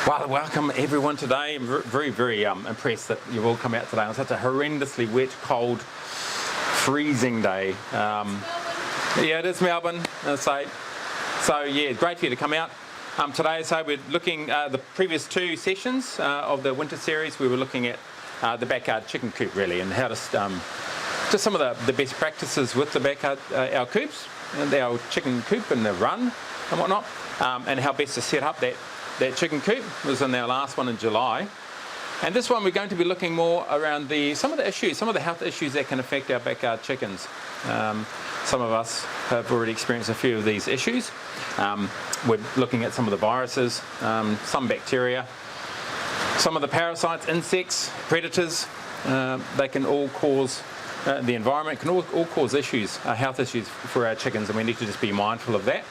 Well, welcome everyone today. I'm very impressed that you've all come out today on such a horrendously wet, cold, freezing day. Yeah, it is Melbourne, so yeah, great for you to come out. Today, so we're looking the previous two sessions of the winter series. We were looking at the backyard chicken coop really, and how to just some of the best practices with the backyard our coops, and our chicken coop and the run and whatnot, and how best to set up that chicken coop. Was in our last one in July. And this one we're going to be looking more around some of the health issues that can affect our backyard chickens. Some of us have already experienced a few of these issues. We're looking at some of the viruses, some bacteria, some of the parasites, insects, predators. They can all cause, the environment can all cause issues, health issues for our chickens, and we need to just be mindful of that.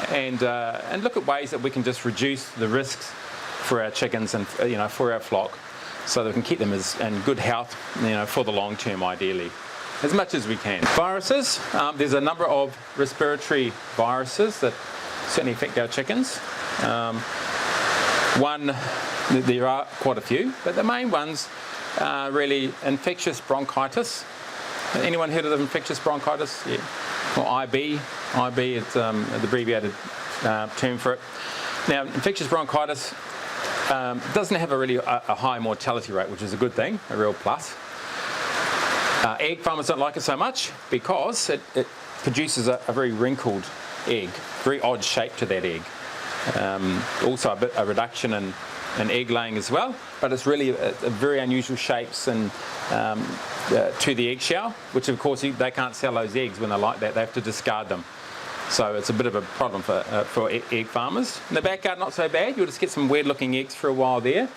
And look at ways that we can just reduce the risks for our chickens and for our flock, so that we can keep them in good health, for the long term ideally, as much as we can. Viruses, there's a number of respiratory viruses that certainly affect our chickens. There are quite a few, but the main ones are really infectious bronchitis. Anyone heard of infectious bronchitis? Yeah. Or IB. IB is the abbreviated term for it. Now, infectious bronchitis doesn't have a high mortality rate, which is a good thing, a real plus. Egg farmers don't like it so much because it produces a very wrinkled egg, very odd shape to that egg. Also a reduction in egg laying as well, but it's really a very unusual shapes and to the eggshell, which of course they can't sell those eggs when they're like that. They have to discard them. So it's a bit of a problem for egg farmers. In the backyard, not so bad. You'll just get some weird looking eggs for a while there.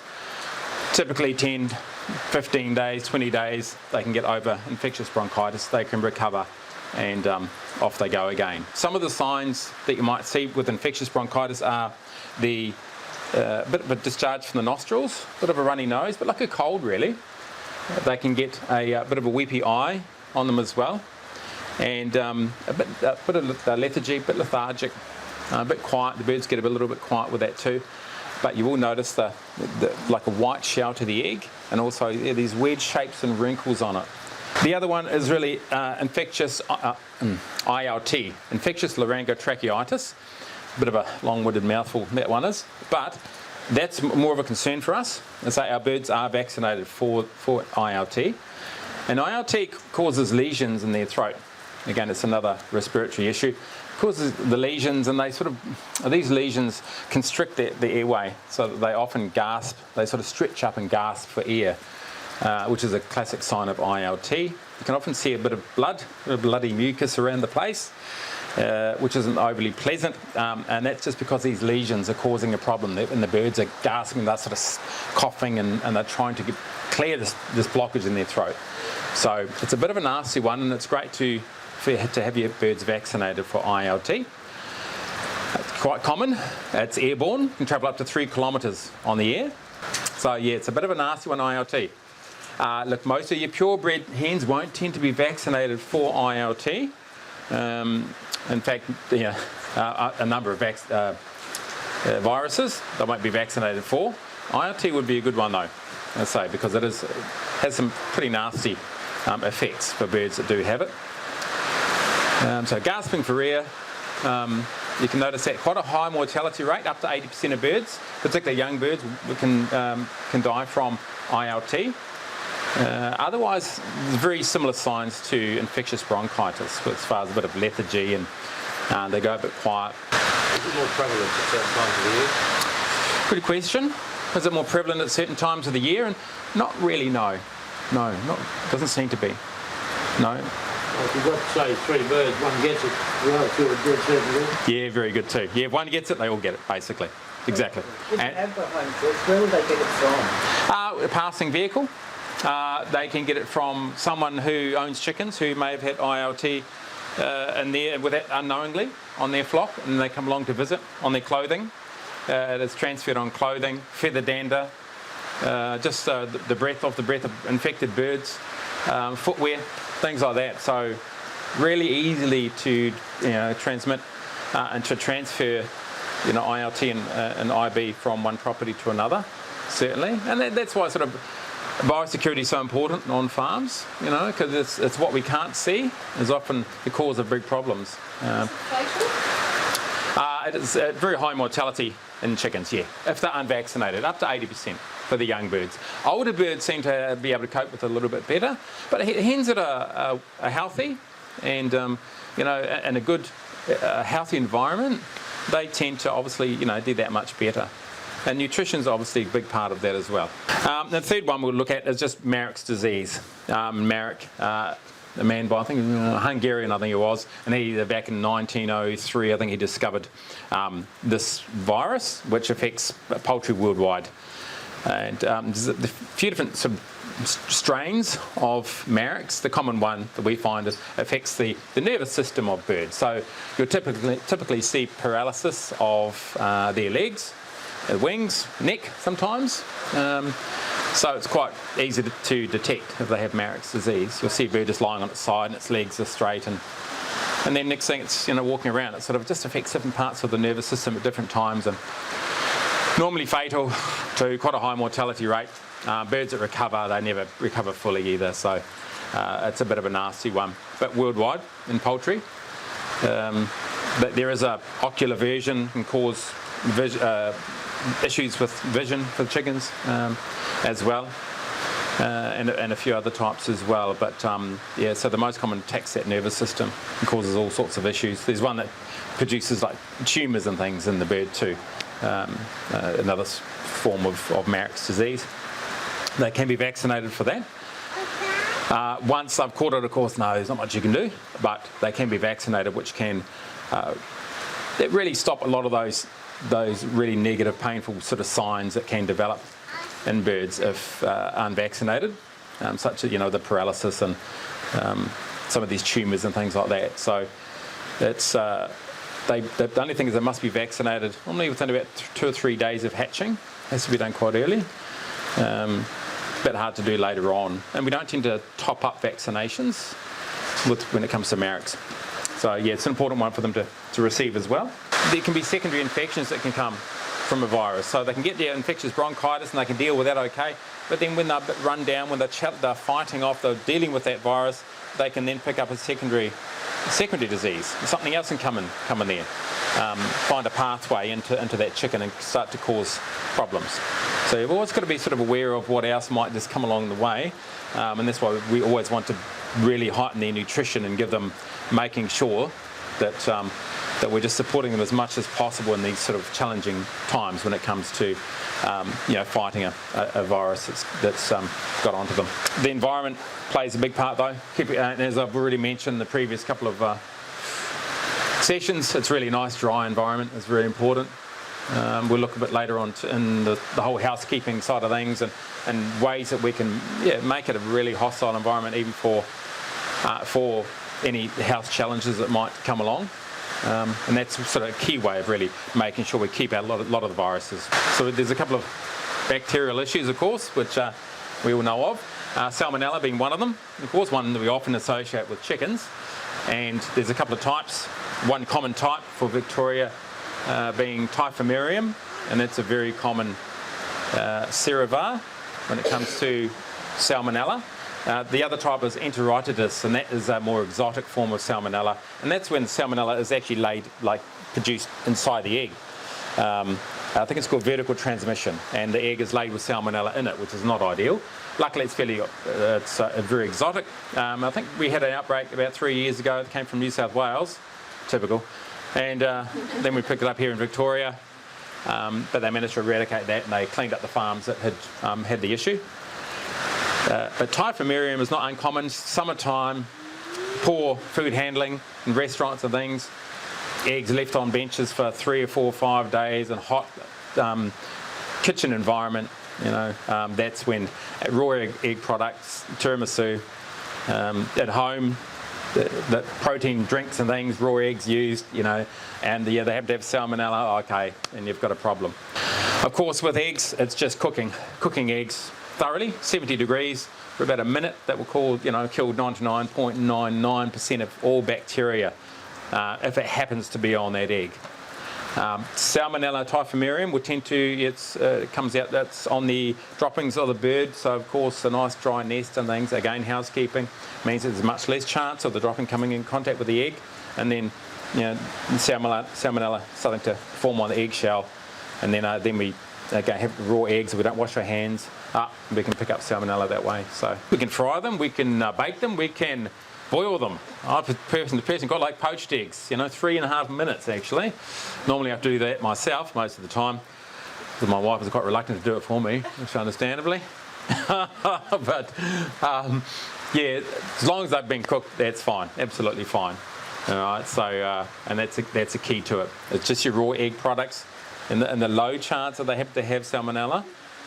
Typically 10, 15 days, 20 days, they can get over infectious bronchitis. They can recover and off they go again. Some of the signs that you might see with infectious bronchitis are the bit of a discharge from the nostrils, a bit of a runny nose, but like a cold really. They can get a bit of a weepy eye on them as well, and a bit of lethargy, a bit lethargic, a bit quiet. The birds get a little bit quiet with that too, but you will notice the like a white shell to the egg, and also these weird shapes and wrinkles on it. The other one is really infectious ILT, infectious laryngotracheitis. A bit of a long-winded mouthful that one is, but that's more of a concern for us. As I say, our birds are vaccinated for ILT, and ILT causes lesions in their throat. Again, it's another respiratory issue. It causes the lesions, and these lesions constrict the airway, so that they often gasp. They sort of stretch up and gasp for air, which is a classic sign of ILT. You can often see a bit of blood, a bit of bloody mucus around the place, which isn't overly pleasant, and that's just because these lesions are causing a problem, and the birds are gasping, they're sort of coughing, and they're trying to clear this blockage in their throat. So it's a bit of a nasty one, and it's great to have your birds vaccinated for ILT. It's quite common. It's airborne. Can travel up to 3 kilometres on the air. So yeah, it's a bit of a nasty one, ILT. Look, most of your purebred hens won't tend to be vaccinated for ILT. In fact, a number of viruses they won't be vaccinated for. ILT would be a good one though, I'd say, because it has some pretty nasty effects for birds that do have it. So gasping for air, you can notice that quite a high mortality rate, up to 80% of birds, particularly young birds, can die from ILT. Otherwise, there's very similar signs to infectious bronchitis, as far as a bit of lethargy, and they go a bit quiet. Is it more prevalent at certain times of the year? Good question. Is it more prevalent at certain times of the year? And not really, no. No, doesn't seem to be. No. Well, if you've got, say, 3 birds, one gets it, the other 2 are dead certain. Yeah, very good too. Yeah, if one gets it, they all get it, basically. Exactly. If they have the home birds, where will they get it from? A passing vehicle. They can get it from someone who owns chickens who may have had ILT unknowingly on their flock, and they come along to visit on their clothing. It is transferred on clothing, feather dander, just the breath of infected birds, footwear, things like that. So really easily to transmit and to transfer ILT and IB from one property to another, certainly. And that's why sort of biosecurity is so important on farms, because it's what we can't see is often the cause of big problems. It is very high mortality in chickens, if they're unvaccinated, up to 80% for the young birds. Older birds seem to be able to cope with it a little bit better, but hens that are healthy and in a good, healthy environment, they tend to obviously do that much better. And nutrition is obviously a big part of that as well. The third one we'll look at is just Marek's disease. Marek, a man by, I think, Hungarian, I think he was, and he, back in 1903, I think he discovered this virus, which affects poultry worldwide. And there's a few different sort of strains of Marek's. The common one that we find affects the nervous system of birds. So you'll typically see paralysis of their legs, wings, neck sometimes. So it's quite easy to detect if they have Marek's disease. You'll see a bird just lying on its side and its legs are straight, and then next thing it's walking around. It sort of just affects different parts of the nervous system at different times, and normally fatal to quite a high mortality rate. Birds that recover, they never recover fully either, so it's a bit of a nasty one. But worldwide in poultry, but there is a ocular version can cause issues with vision for chickens as well, and a few other types as well. But so the most common attacks that nervous system and causes all sorts of issues. There's one that produces like tumours and things in the bird too, another form of Marek's disease. They can be vaccinated for that. Once they've caught it, of course, no, there's not much you can do, but they can be vaccinated, which can really stop a lot of those really negative, painful sort of signs that can develop in birds if unvaccinated, such as the paralysis and some of these tumours and things like that. So it's the only thing is they must be vaccinated normally within about 2 or 3 days of hatching. It has to be done quite early. A bit hard to do later on, and we don't tend to top up vaccinations when it comes to Marek's. So it's an important one for them to receive as well. There can be secondary infections that can come from a virus. So they can get their infectious bronchitis and they can deal with that okay, but then when they're run down, when they're fighting off, they're dealing with that virus, they can then pick up a secondary disease. Something else can come in there, find a pathway into that chicken and start to cause problems. So you've always got to be sort of aware of what else might just come along the way, and that's why we always want to really heighten their nutrition and give them, making sure that we're just supporting them as much as possible in these sort of challenging times when it comes to fighting a virus that's got onto them. The environment plays a big part though. As I've already mentioned in the previous couple of sessions, it's really nice dry environment is very important. We'll look a bit later on in the whole housekeeping side of things and ways that we can make it a really hostile environment even for any health challenges that might come along. And that's sort of a key way of really making sure we keep out a lot of the viruses. So there's a couple of bacterial issues, of course, which we all know of. Salmonella being one of them, of course, one that we often associate with chickens. And there's a couple of types. One common type for Victoria being typhimurium, and that's a very common serovar when it comes to salmonella. The other type is enteritidis, and that is a more exotic form of salmonella, and that's when salmonella is actually produced inside the egg. I think it's called vertical transmission, and the egg is laid with salmonella in it, which is not ideal. Luckily, it's very exotic. I think we had an outbreak about 3 years ago that came from New South Wales, typical, and then we picked it up here in Victoria, but they managed to eradicate that, and they cleaned up the farms that had the issue. But typhimurium is not uncommon. Summertime, poor food handling in restaurants and things, eggs left on benches for 3 or 4 or 5 days, and hot kitchen environment. That's when raw egg products, tiramisu, at home, the protein drinks and things, raw eggs used, and they have to have salmonella. Okay, and you've got a problem. Of course, with eggs, it's just cooking eggs thoroughly, 70 degrees for about a minute. That will kill 99.99% of all bacteria if it happens to be on that egg. Salmonella typhimurium will tend to, it comes out, that's on the droppings of the bird. So of course a nice dry nest and things, again housekeeping, means there's much less chance of the dropping coming in contact with the egg. And then, salmonella starting to form on the eggshell. And then we have raw eggs if we don't wash our hands. We can pick up salmonella that way. So we can fry them, we can bake them, we can boil them. I've person got like poached eggs, 3.5 minutes actually. Normally I have to do that myself most of the time, because my wife is quite reluctant to do it for me, which understandably. But yeah, as long as they've been cooked, that's fine, absolutely fine. All right, so and that's a key to it. It's just your raw egg products, and the low chance that they have to have salmonella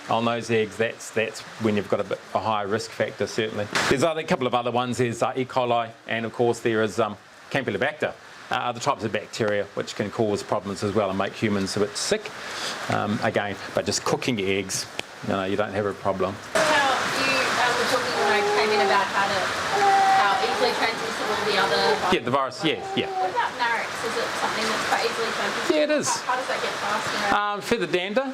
on those eggs. That's when you've got a higher risk factor, certainly. There's a couple of other ones. There's E. coli, and of course there is Campylobacter, other types of bacteria which can cause problems as well and make humans a bit sick. Again, but just cooking eggs, you don't have a problem. How you were talking when I came in about how easily transmissible the other virus. Yeah, the virus. Yeah. What about Marex? Is it something that's quite easily transmissible? Yeah, it is. How does that get passed? Feather dander.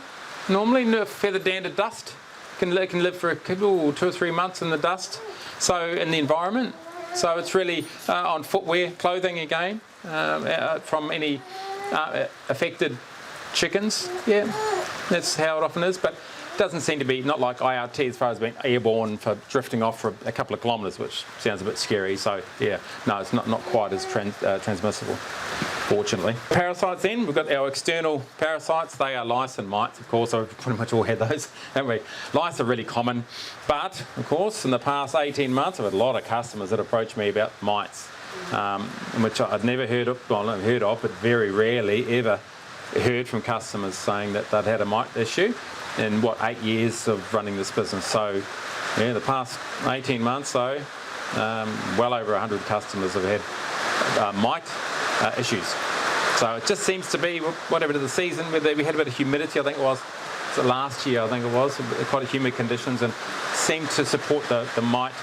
Normally, feather dander dust can live for 2 or 3 months in the dust. So in the environment. So it's really on footwear, clothing again, from any affected chickens. Yeah, that's how it often is. But it doesn't seem to be, not like IRT as far as being airborne for drifting off for a couple of kilometres, which sounds a bit scary. So yeah, no, it's not quite as transmissible, fortunately. Parasites then, we've got our external parasites. They are lice and mites, of course. I've pretty much all had those, haven't we? Lice are really common. But, of course, in the past 18 months, I've had a lot of customers that approach me about mites, which I'd never heard of, but very rarely ever heard from customers saying that they'd had a mite issue in 8 years of running this business. So yeah, the past 18 months though, well over 100 customers have had mite issues. So it just seems to be whatever to the season, whether we had a bit of humidity, I think it was last year, quite humid conditions, and seemed to support the mite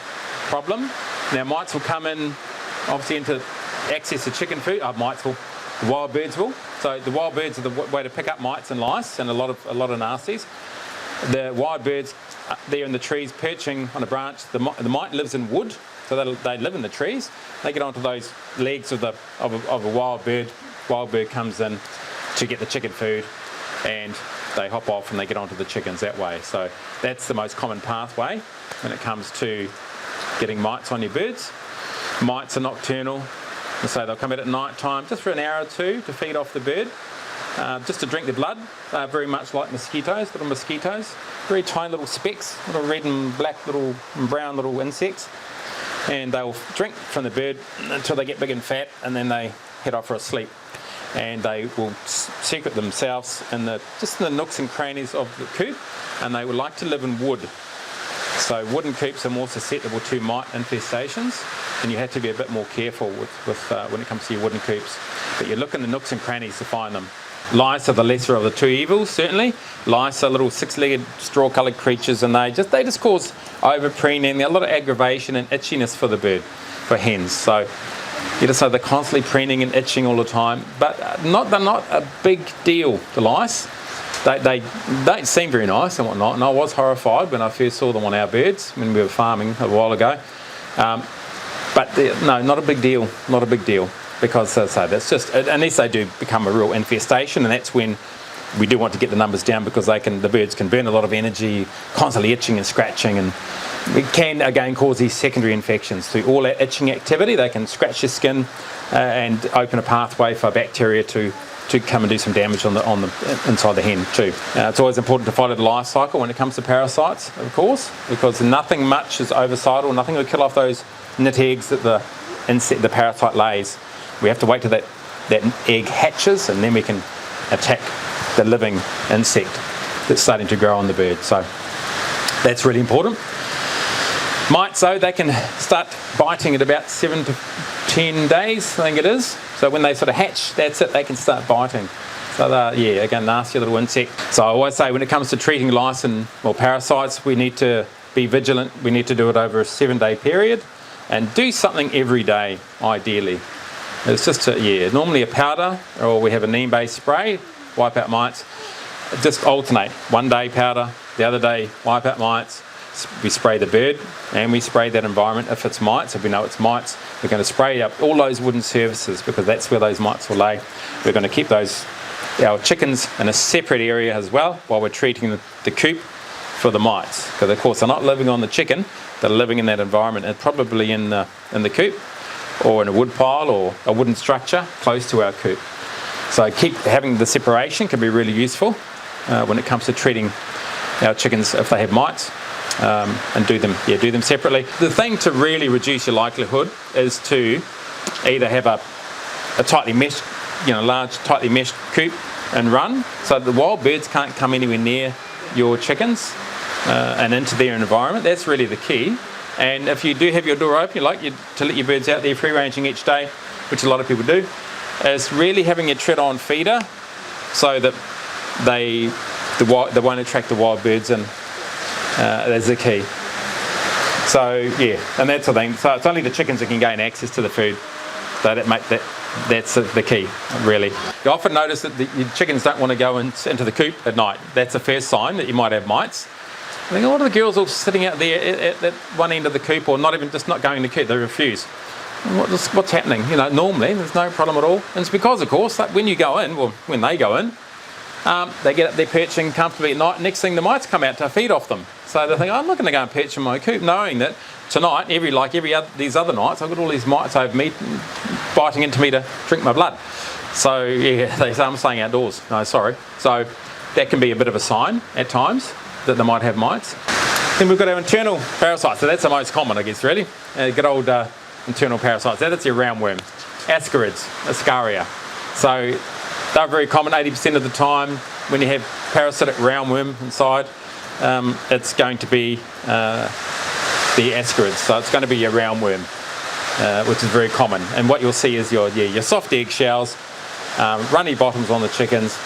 problem. Now mites will come in obviously into access to chicken food. The wild birds will. So the wild birds are the way to pick up mites and lice and a lot of nasties. The wild birds, they're in the trees perching on a branch. The mite lives in wood, so they live in the trees. They get onto those legs of a wild bird. Wild bird comes in to get the chicken food, and they hop off and they get onto the chickens that way. So that's the most common pathway when it comes to getting mites on your birds. Mites are nocturnal. So they'll come out at night time just for an hour or two to feed off the bird, just to drink the blood, very much like mosquitoes, little mosquitoes, very tiny little specks, little red and black and brown little insects, and they'll drink from the bird until they get big and fat, and then they head off for a sleep. And they will secret themselves just in the nooks and crannies of the coop, and they would like to live in wood. So wooden coops are more susceptible to mite infestations, and you have to be a bit more careful with when it comes to your wooden coops. But you look in the nooks and crannies to find them. Lice are the lesser of the two evils, certainly. Lice are little 6-legged, straw-coloured creatures, and they just cause over-preening, a lot of aggravation and itchiness for the bird, for hens. So they're constantly preening and itching all the time, but they're not a big deal, the lice. They don't seem very nice and whatnot, and I was horrified when I first saw them on our birds when we were farming a while ago. But no, not a big deal, because that's just, unless they do become a real infestation, and that's when we do want to get the numbers down, because the birds can burn a lot of energy, constantly itching and scratching, and it can again cause these secondary infections through all that itching activity. They can scratch your skin and open a pathway for bacteria to come and do some damage on the inside the hen too. It's always important to follow the life cycle when it comes to parasites, of course, because nothing much is ovicidal. Nothing will kill off those knit eggs that the parasite lays. We have to wait till that egg hatches, and then we can attack the living insect that's starting to grow on the bird. So that's really important. Mites, though, they can start biting at about 7 to 10 days, I think it is. So when they sort of hatch, that's it, they can start biting. So they're, again, nasty little insect. So I always say when it comes to treating lice and parasites, we need to be vigilant. We need to do it over a 7-day period and do something every day, ideally. It's just, normally a powder, or we have a neem-based spray, wipe out mites. Just alternate. One day powder, the other day wipe out mites. We spray the bird and we spray that environment. If it's mites, if we know it's mites, we're going to spray up all those wooden surfaces because that's where those mites will lay. We're going to keep our chickens in a separate area as well while we're treating the coop for the mites. Because of course they're not living on the chicken, they're living in that environment and probably in the coop or in a wood pile or a wooden structure close to our coop. So having the separation can be really useful when it comes to treating our chickens if they have mites. And do them separately. The thing to really reduce your likelihood is to either have a tightly meshed, large tightly meshed coop and run, so that the wild birds can't come anywhere near your chickens and into their environment. That's really the key. And if you do have your door open, you like to let your birds out there free ranging each day, which a lot of people do, is really having a tread-on feeder so that they won't attract the wild birds in. That's the key. So and that's the thing. So it's only the chickens that can gain access to the food. So that's the key, really. You often notice that your chickens don't want to go into the coop at night. That's the first sign that you might have mites. I think a lot of the girls all sitting out there at one end of the coop, or not going to the coop. They refuse. What's happening? Normally there's no problem at all. And it's because, of course, that when they go in, they get up there perching comfortably at night. Next thing, the mites come out to feed off them. So they think, I'm not going to go and perch in my coop, knowing that tonight, these other nights, I've got all these mites over me biting into me to drink my blood. So they say I'm staying outdoors. No, sorry. So that can be a bit of a sign at times that they might have mites. Then we've got our internal parasites. So that's the most common, I guess, really. Good old internal parasites. That's your roundworm, ascarids, ascaria. So they're very common 80% of the time. When you have parasitic roundworm inside, it's going to be the ascarids. So it's going to be your roundworm, which is very common. And what you'll see is your soft egg shells, runny bottoms on the chickens,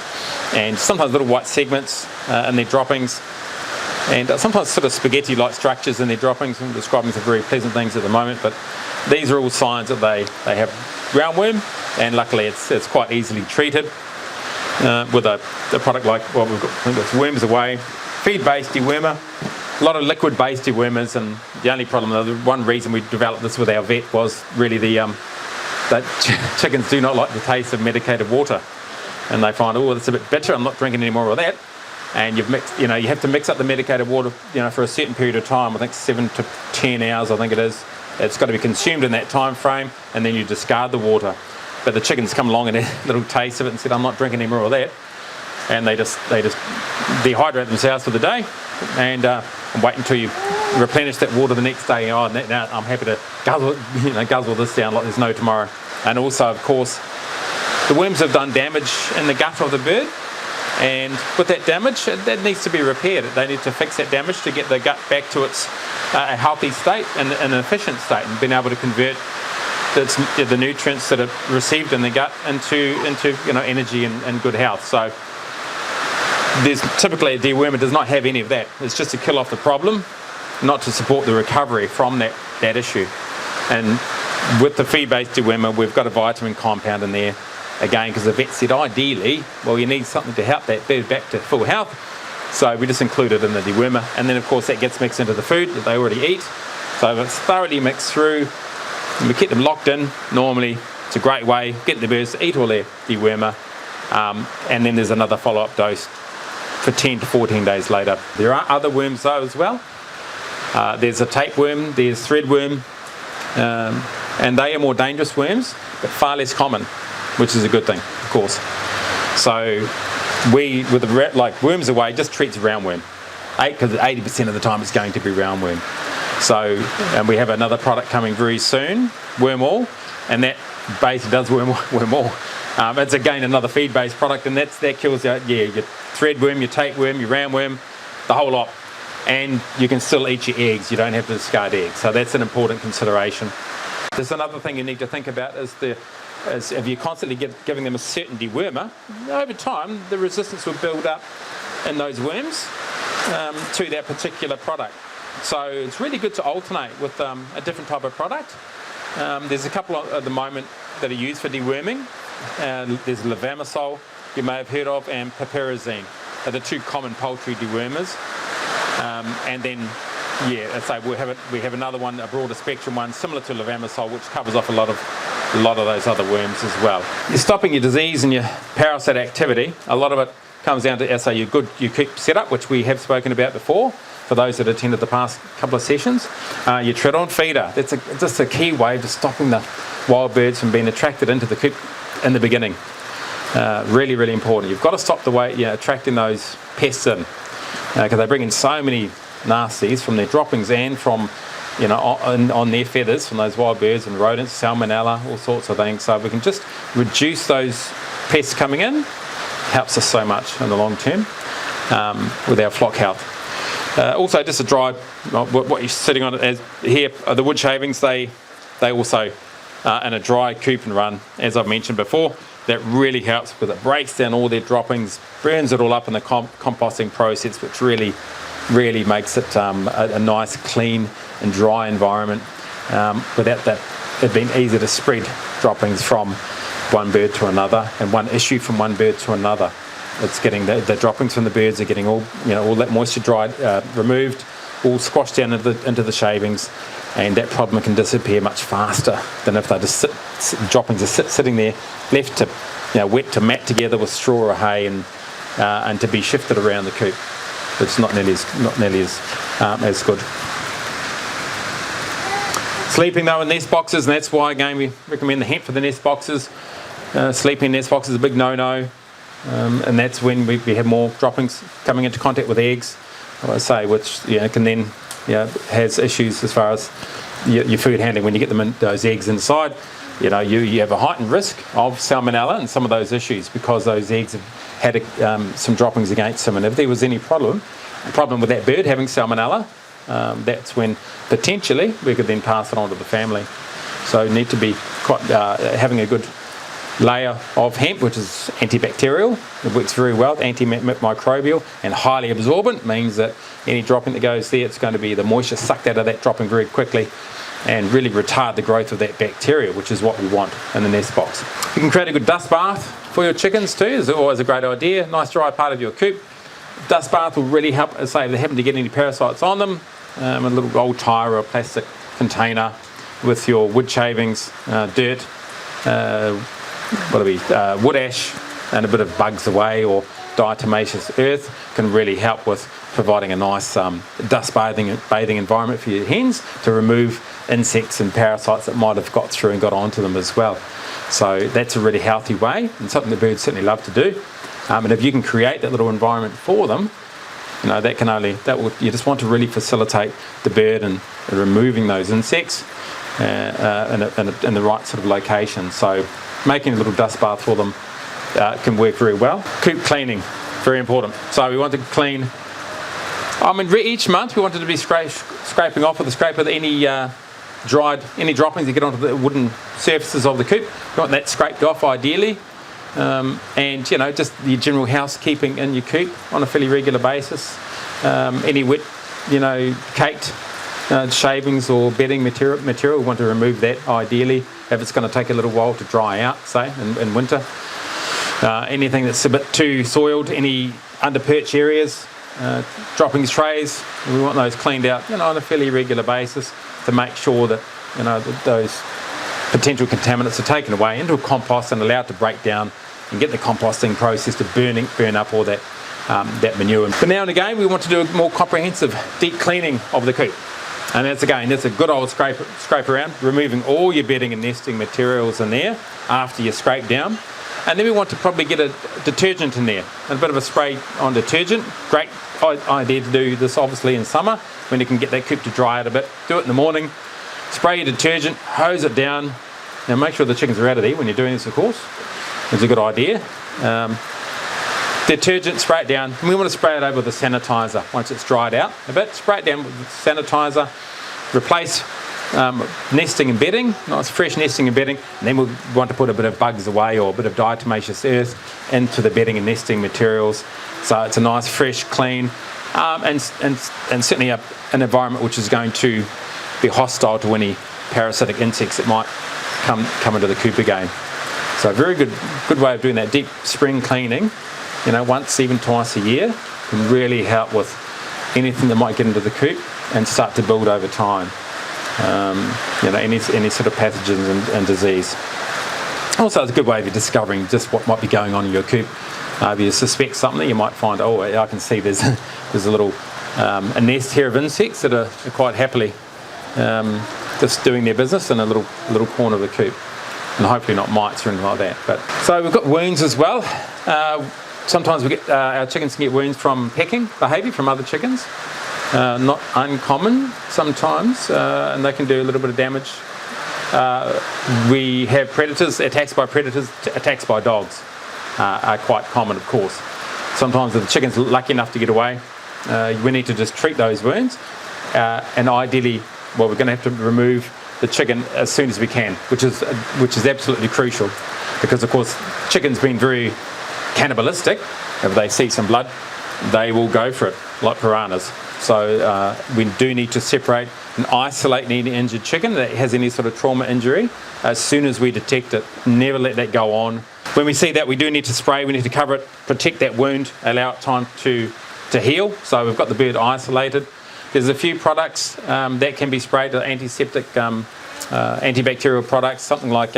and sometimes little white segments in their droppings, and sometimes sort of spaghetti-like structures in their droppings. I'm describing some very pleasant things at the moment, but these are all signs that they have roundworm, and luckily it's quite easily treated with a product like what we've got. I think it's Worms Away, feed-based dewormer, a lot of liquid-based dewormers, and the only problem, the one reason we developed this with our vet was really that chickens do not like the taste of medicated water, and they find, it's a bit bitter, I'm not drinking any more of that. And you have to mix up the medicated water, for a certain period of time. I think 7 to 10 hours, I think it is. It's got to be consumed in that time frame, and then you discard the water. But the chickens come along and had a little taste of it and said, I'm not drinking any more of that. And they just dehydrate themselves for the day, and wait until you replenish that water the next day. Now I'm happy to guzzle this down like there's no tomorrow. And also, of course, the worms have done damage in the gut of the bird. And with that damage, that needs to be repaired. They need to fix that damage to get the gut back to its a healthy state and an efficient state, and being able to convert the nutrients that are received in the gut into energy and good health. So there's typically a dewormer does not have any of that. It's just to kill off the problem, not to support the recovery from that issue. And with the feed-based dewormer, we've got a vitamin compound in there. Again, because the vet said ideally, you need something to help that bird back to full health. So we just include it in the dewormer. And then, of course, that gets mixed into the food that they already eat. So if it's thoroughly mixed through, and we keep them locked in, normally it's a great way, get the birds to eat all their dewormer. And then there's another follow-up dose for 10 to 14 days later. There are other worms, though, as well. There's a tapeworm, there's threadworm, and they are more dangerous worms, but far less common, which is a good thing, of course. So we, like Worms Away, just treats roundworm. Because 80% of the time it's going to be roundworm. So, and we have another product coming very soon, Worm All, and that basically does worm all. It's again another feed-based product, and that kills your threadworm, your tapeworm, your roundworm, the whole lot. And you can still eat your eggs. You don't have to discard eggs. So that's an important consideration. There's another thing you need to think about is if you're constantly giving them a certain dewormer, over time the resistance will build up in those worms to that particular product. So it's really good to alternate with a different type of product. There's a couple at the moment that are used for deworming. There's levamisole, you may have heard of, and piperazine. Are the two common poultry dewormers. And then, yeah, as I say, we have another one, a broader spectrum one, similar to levamisole, which covers off a lot of those other worms as well. You're stopping your disease and your parasite activity. A lot of it comes down to, as I say, your coop setup, which we have spoken about before, for those that attended the past couple of sessions. Your tread-on feeder, that's just a key way to stopping the wild birds from being attracted into the coop in the beginning. Really, really important. You've got to stop the way attracting those pests in, because they bring in so many nasties from their droppings and from on their feathers from those wild birds and rodents, salmonella, all sorts of things. So if we can just reduce those pests coming in, helps us so much in the long term with our flock health. Also, just a dry, what you're sitting on as here are the wood shavings. They also in a dry coop and run, as I've mentioned before. That really helps because it breaks down all their droppings, burns it all up in the composting process, which really makes it a nice, clean and dry environment without it being easy to spread droppings from one bird to another and one issue from one bird to another. It's getting the droppings from the birds are getting all that moisture dried, removed, all squashed down into the shavings, and that problem can disappear much faster than if they just droppings are sitting there, left to wet to mat together with straw or hay and to be shifted around the coop. It's not nearly as good. Sleeping though in nest boxes, and that's why again we recommend the hemp for the nest boxes. Sleeping in nest boxes is a big no-no, and that's when we have more droppings coming into contact with eggs, I say, which can then has issues as far as your food handling when you get them in those eggs inside. You have a heightened risk of salmonella and some of those issues because those eggs have had some droppings against them, and if there was any problem with that bird having salmonella, that's when potentially we could then pass it on to the family. So you need to be quite having a good layer of hemp, which is antibacterial. It works very well, antimicrobial and highly absorbent, means that any dropping that goes there, it's going to be the moisture sucked out of that dropping very quickly and really retard the growth of that bacteria, which is what we want in the nest box. You can create a good dust bath for your chickens too. It's always a great idea. Nice dry part of your coop. Dust bath will really help, say, if they happen to get any parasites on them. A little old tyre or a plastic container with your wood shavings, dirt, wood ash, and a bit of bugs away or diatomaceous earth can really help with providing a nice dust bathing environment for your hens to remove insects and parasites that might have got through and got onto them as well. So that's a really healthy way and something the birds certainly love to do. And if you can create that little environment for them, you just want to really facilitate the bird and removing those insects in the right sort of location. So making a little dust bath for them can work very well. Coop cleaning, very important. So we want to clean. Each month we wanted to be scraping off with a scraper any droppings that get onto the wooden surfaces of the coop. We want that scraped off ideally. And just the general housekeeping in your coop on a fairly regular basis. Any wet, caked shavings or bedding material, we want to remove that ideally if it's going to take a little while to dry out, say in winter. Anything that's a bit too soiled, any under perch areas, droppings trays, we want those cleaned out on a fairly regular basis to make sure that those potential contaminants are taken away into a compost and allowed to break down and get the composting process to burn up all that manure. But now and again we want to do a more comprehensive deep cleaning of the coop, and that's a good old scrape around, removing all your bedding and nesting materials in there after you scrape down. And then we want to probably get a detergent in there, a bit of a spray on detergent. Great idea to do this obviously in summer when you can get that coop to dry out a bit. Do it in the morning, spray your detergent, hose it down. Now make sure the chickens are out of there when you're doing this, of course. It's a good idea. Detergent, spray it down. And we want to spray it over with a sanitizer once it's dried out a bit. Spray it down with sanitizer. Replace nesting and bedding, nice fresh nesting and bedding, and then we want to put a bit of bugs away or a bit of diatomaceous earth into the bedding and nesting materials. So it's a nice, fresh, clean, and certainly an environment which is going to be hostile to any parasitic insects that might come into the coop again. So a very good way of doing that deep spring cleaning, once, even twice a year, can really help with anything that might get into the coop and start to build over time. Any sort of pathogens and disease. Also, it's a good way of discovering just what might be going on in your coop. If you suspect something, you might find, I can see there's a little a nest here of insects that are quite happily just doing their business in a little corner of the coop, and hopefully not mites or anything like that. So we've got wounds as well. Sometimes we get our chickens can get wounds from pecking behaviour from other chickens. Not uncommon sometimes, and they can do a little bit of damage. We have predators, attacks by dogs are quite common, of course. Sometimes if the chicken's lucky enough to get away, we need to just treat those wounds, and ideally, we're going to have to remove the chicken as soon as we can, which is absolutely crucial, because of course chickens being very cannibalistic, if they see some blood, they will go for it like piranhas. So we do need to separate and isolate any injured chicken that has any sort of trauma injury as soon as we detect it. Never let that go on. When we see that, we do need to spray. We need to cover it, protect that wound, allow it time to heal. So we've got the bird isolated. There's a few products that can be sprayed, antiseptic, antibacterial products, something like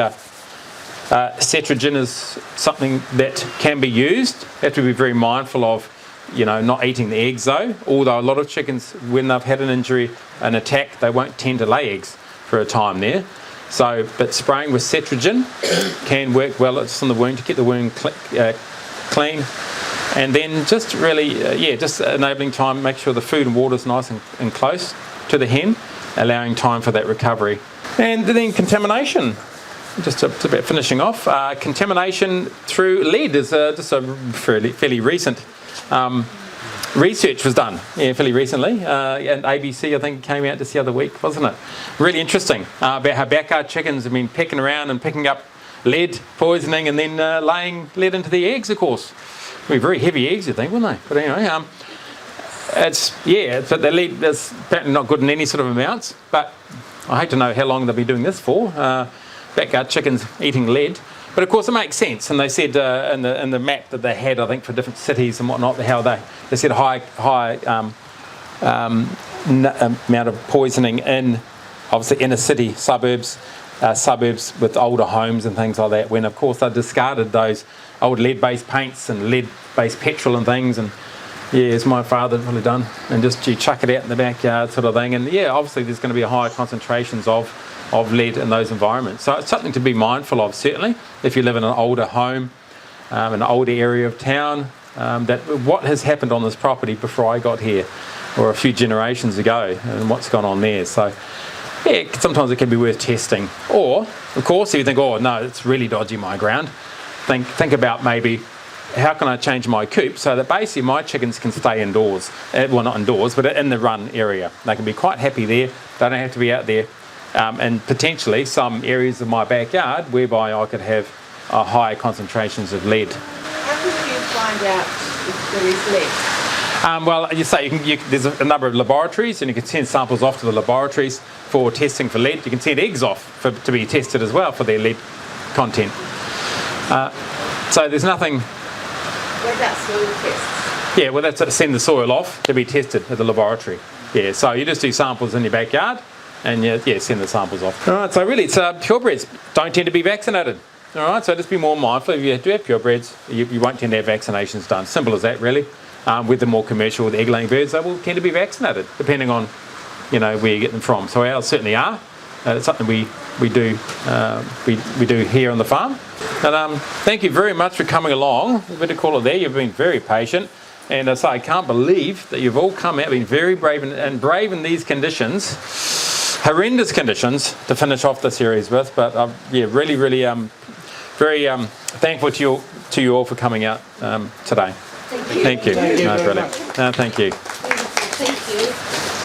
Cetrogen is something that can be used. You have to be very mindful of, not eating the eggs though. Although a lot of chickens, when they've had an injury, an attack, they won't tend to lay eggs for a time there. So, but spraying with Cetrogen can work well. It's on the wound to keep the wound clean. And then just really, just enabling time, make sure the food and water is nice and close to the hen, allowing time for that recovery. And then contamination. Just about finishing off, contamination through lead is just a fairly recent research was done, fairly recently, and ABC I think came out just the other week, wasn't it? Really interesting about how backyard chickens have been pecking around and picking up lead poisoning and then laying lead into the eggs, of course. Be very heavy eggs, you think, wouldn't they? But anyway, but the lead is apparently not good in any sort of amounts. But I hate to know how long they'll be doing this for. Backyard chickens eating lead, but of course it makes sense. And they said in the map that they had, I think, for different cities and whatnot, how they said high amount of poisoning in obviously inner city suburbs with older homes and things like that. When of course they discarded those old lead-based paints and lead-based petrol and things, and as my father would have done, and just you chuck it out in the backyard sort of thing. And obviously there's going to be higher concentrations of lead in those environments. So it's something to be mindful of, certainly, if you live in an older home, an older area of town, that what has happened on this property before I got here, or a few generations ago, and what's gone on there. So sometimes it can be worth testing. Or, of course, if you think, no, it's really dodgy, my ground, think about maybe how can I change my coop so that basically my chickens can stay indoors. Well, not indoors, but in the run area. They can be quite happy there. They don't have to be out there. And potentially some areas of my backyard whereby I could have higher concentrations of lead. How can you find out if there is lead? Well, you say there's a number of laboratories, and you can send samples off to the laboratories for testing for lead. You can send eggs off to be tested as well for their lead content. So there's nothing. What about soil tests? Yeah, well, that's send the soil off to be tested at the laboratory. Yeah, so you just do samples in your backyard, and send the samples off. All right, so really, it's purebreds don't tend to be vaccinated. All right, so just be more mindful. If you do have purebreds, you won't tend to have vaccinations done. Simple as that, really. With the more commercial, with egg-laying birds, they will tend to be vaccinated, depending on, where you get them from. So ours certainly are. It's something we do here on the farm. And thank you very much for coming along. I'm going to call it there. You've been very patient. And so I can't believe that you've all come out, been very brave and brave in these conditions, horrendous conditions, to finish off the series with. But really, very thankful to you all for coming out today. Thank you. Thank you. No, brilliant. Thank you.